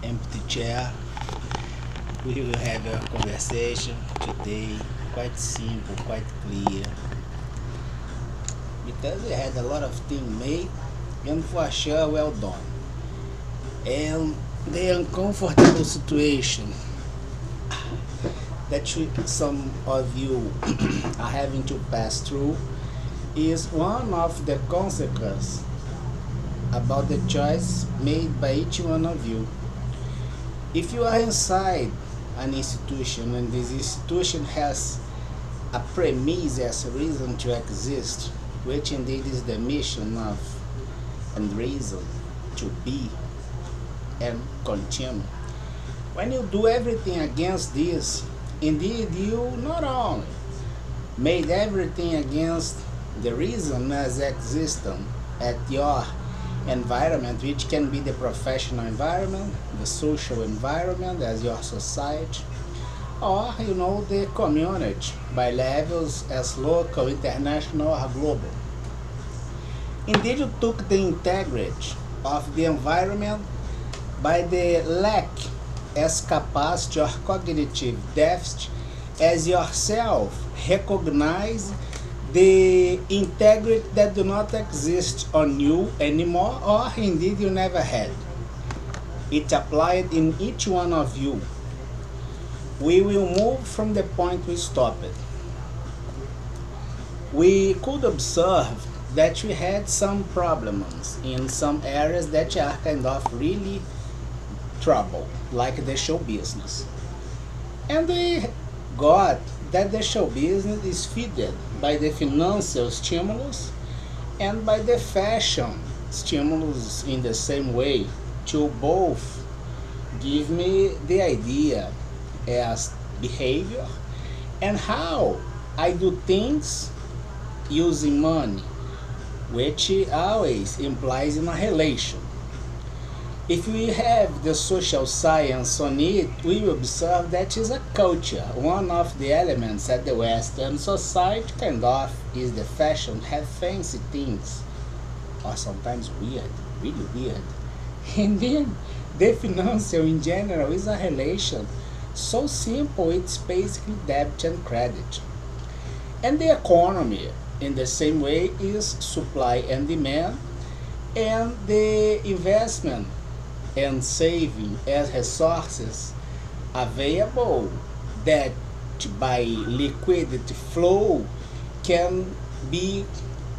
empty chair. We will have a conversation today, quite simple, quite clear, because we had a lot of things made and for sure well done. And the uncomfortable situation that some of you are having to pass through is one of the consequences about the choice made by each one of you. If you are inside an institution and this institution has a premise as a reason to exist, which indeed is the mission of and reason to be and continue. When you do everything against this, indeed you not only made everything against the reason as existent at your environment, which can be the professional environment, the social environment as your society, or the community by levels as local, international, or global. Indeed, you took the integrity of the environment by the lack as capacity or cognitive deficit as yourself recognize the integrity that do not exist on you anymore, or indeed you never had. It applied in each one of you. We will move from the point we stopped. We could observe that we had some problems in some areas that are kind of really trouble, like the show business. And we got that the show business is fed by the financial stimulus and by the fashion stimulus in the same way, to both give me the idea as behavior and how I do things using money, which always implies in a relation. If we have the social science on it, we will observe that is a culture. One of the elements at the Western society kind of is the fashion, have fancy things, or sometimes weird, really weird. And then the financial in general is a relation so simple, it's basically debt and credit. And the economy, in the same way, is supply and demand, and the investment and saving as resources available that by liquidity flow can be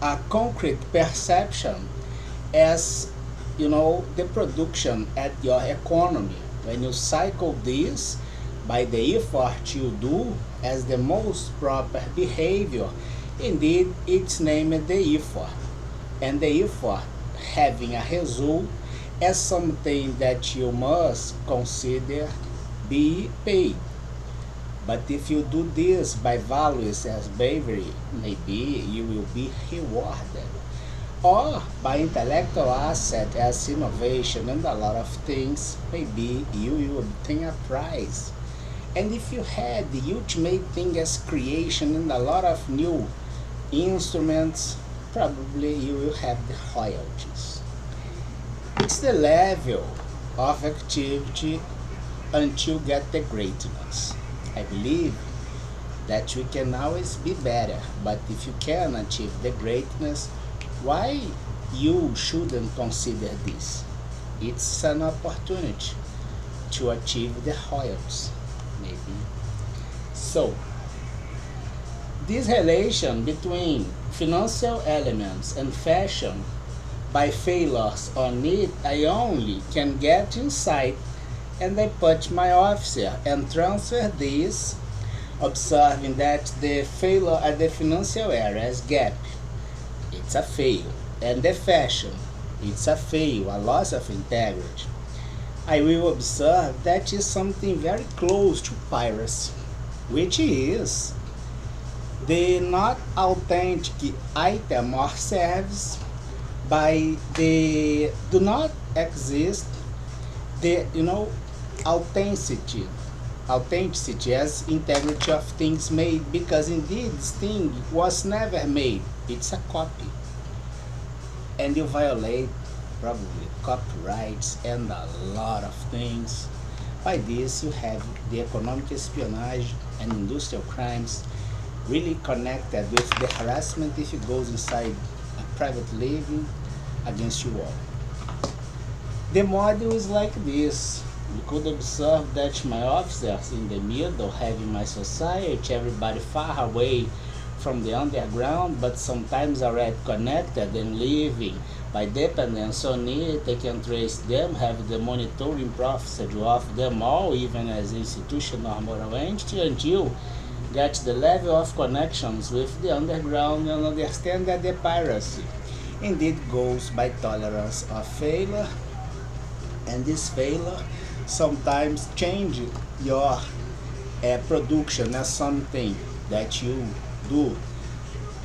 a concrete perception as the production at your economy. When you cycle this by the effort you do as the most proper behavior, indeed it's named the effort, and the effort having a result as something that you must consider be paid. But if you do this by values as bravery, maybe you will be rewarded. Or by intellectual asset as innovation and a lot of things, maybe you will obtain a prize. And if you had the ultimate thing as creation and a lot of new instruments, probably you will have the royalties. It's the level of activity until you get the greatness. I believe that we can always be better, but if you can achieve the greatness, why you shouldn't consider this? It's an opportunity to achieve the royalties, maybe. So, this relation between financial elements and fashion, by failures on it, I only can get inside and I put my officer and transfer this, observing that the failure at the financial area is gap. It's a fail. And the fashion, it's a fail, a loss of integrity. I will observe that is something very close to piracy, which is the not authentic item or service by the do not exist the authenticity authenticity as integrity of things made, because indeed this thing was never made, it's a copy, and you violate probably copyrights and a lot of things. By this, you have the economic espionage and industrial crimes really connected with the harassment if it goes inside a private living against you all. The model is like this. You could observe that my officers in the middle, having my society, everybody far away from the underground, but sometimes already connected and living by dependence on it. They can trace them, have the monitoring process of them all, even as institutional or moral entity, until get the level of connections with the underground and understand that the piracy indeed goes by tolerance of failure, and this failure sometimes change your production as something that you do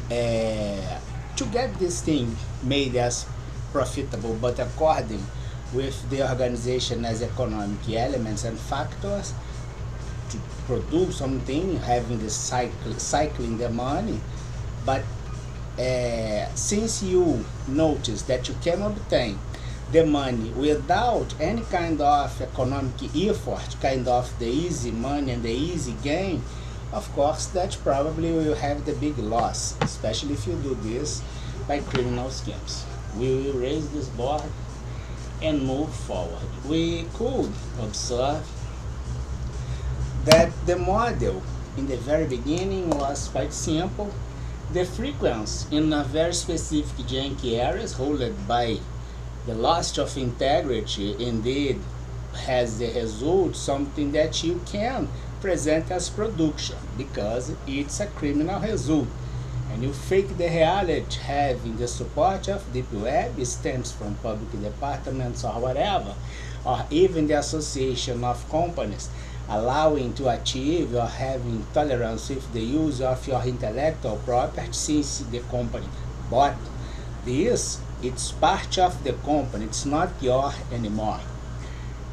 to get this thing made as profitable, but according with the organization as economic elements and factors to produce something, having the cycling the money. But since you notice that you can obtain the money without any kind of economic effort, kind of the easy money and the easy gain, of course that probably will have the big loss, especially if you do this by criminal schemes. We will raise this board and move forward. We could observe that the model in the very beginning was quite simple. The frequency in a very specific janky areas held by the loss of integrity indeed has the result something that you can present as production because it's a criminal result, and you fake the reality having the support of deep web stems from public departments or whatever, or even the association of companies allowing to achieve or having tolerance with the use of your intellectual property since the company bought this. It's part of the company, it's not yours anymore.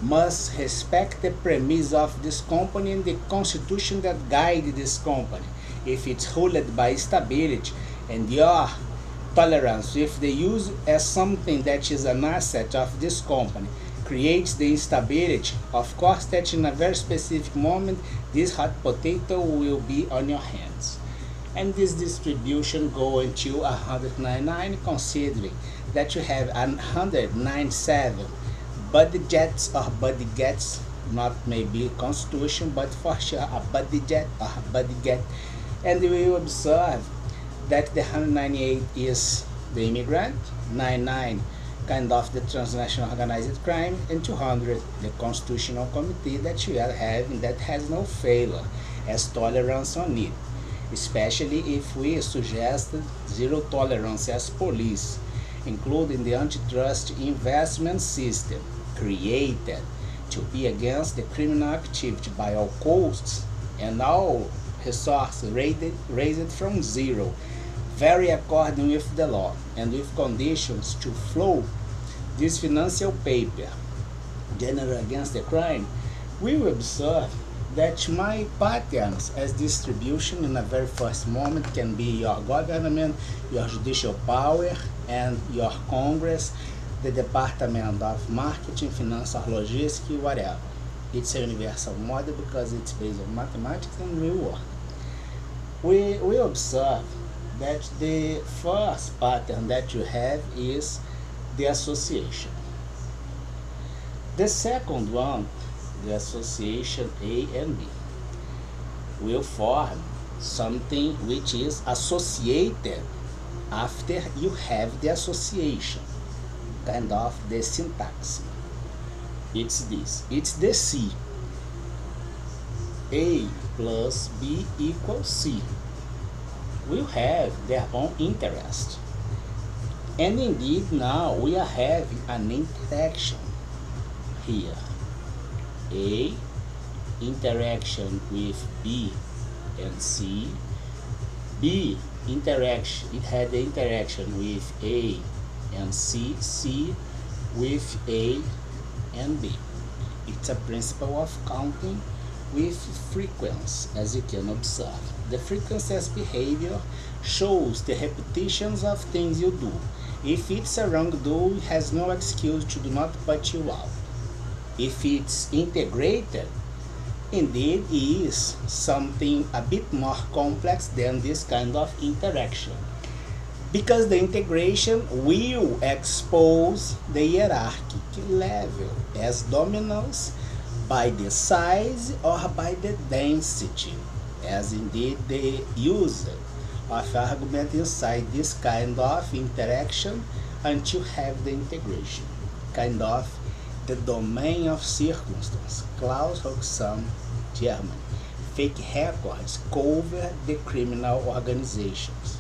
Must respect the premise of this company and the constitution that guide this company. If it's ruled by stability and your tolerance with the use as something that is an asset of this company creates the instability, of course that in a very specific moment this hot potato will be on your hands. And this distribution go until 199, considering that you have 197 budgets or budgets, not maybe constitution, but for sure a budget or a budget. And we will observe that the 198 is the immigrant, 99 kind of the transnational organized crime, and 200 the constitutional committee that you are having that has no failure as tolerance on it, especially if we suggested zero tolerance as police, including the antitrust investment system created to be against the criminal activity by all costs and all resources raised from zero, very according with the law and with conditions to flow this financial paper generated against the crime. We will observe that my patterns as distribution in a very first moment can be your government, your judicial power, and your Congress, the Department of Marketing, Finance, or Logistics, whatever. It's a universal model because it's based on mathematics and real work. We observe that the first pattern that you have is the association. The second one, the association A and B, will form something which is associated after you have the association, kind of the syntax. It's this, it's the C. A plus B equals C will have their own interest. And indeed now we are having an interaction here. A interaction with B and C. B interaction, it had the interaction with A and C. C with A and B. It's a principle of counting with frequency, as you can observe. The frequency as behavior shows the repetitions of things you do. If it's a wrongdoing, has no excuse to do not put you out. If it's integrated, indeed is something a bit more complex than this kind of interaction. Because the integration will expose the hierarchic level as dominance by the size or by the density, as indeed the user of argument inside this kind of interaction until have the integration, kind of the domain of circumstance. Klaus Hoxham, Germany. Fake records cover the criminal organizations.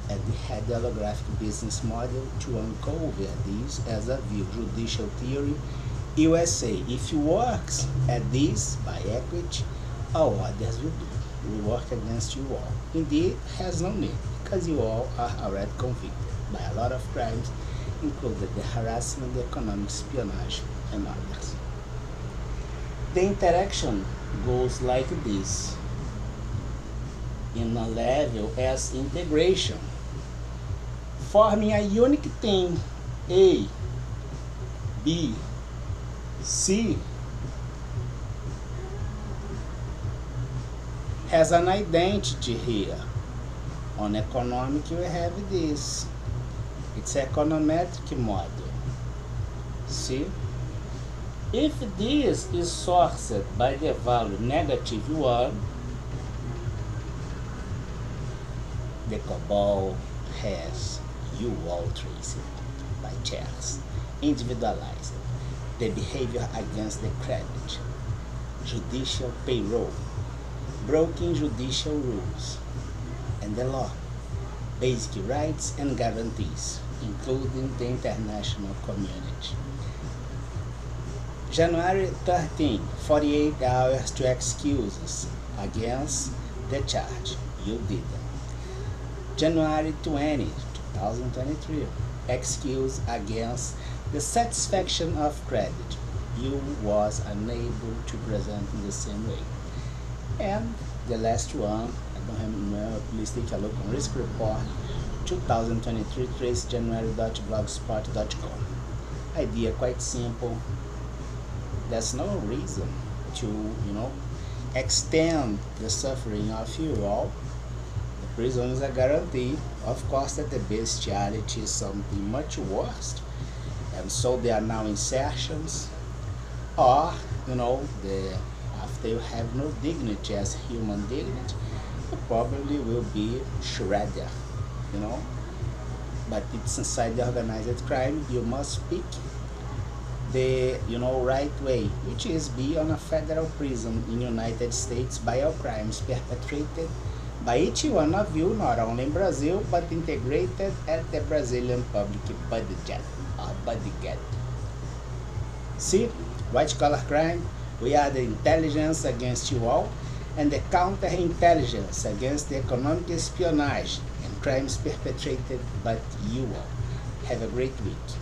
And we had the holographic business model to uncover this as a view. Judicial theory, USA. If it works at this by equity, all others will do. We work against you all. Indeed, has no need, because you all are already convicted by a lot of crimes, including the harassment, the economic espionage, and others. The interaction goes like this, in a level as integration, forming a unique thing, A, B, C, has an identity here. On economic, we have this. It's econometric model. See? If this is sourced by the value -1, the COBOL has you all traced by checks, individualized, the behavior against the credit, judicial payroll, broken judicial rules, and the law, basic rights and guarantees, including the international community. January 13, 48 hours to excuses against the charge. You didn't. January 20, 2023, excuse against the satisfaction of credit. You was unable to present in the same way. And the last one, I don't remember, please take a look on Risk Report 2023, tracejanuary.blogspot.com. Idea quite simple. There's no reason to, extend the suffering of you all. The prison is a guarantee. Of course that the bestiality is something much worse. And so there are now insertions, or, after you have no dignity as human dignity, you probably will be shredded, But it's inside the organized crime. You must pick the right way, which is be on a federal prison in United States by all crimes perpetrated by each one of you, not only in Brazil, but integrated at the Brazilian public budget. See, white collar crime, we are the intelligence against you all, and the counterintelligence against the economic espionage and crimes perpetrated by you all. Have a great week.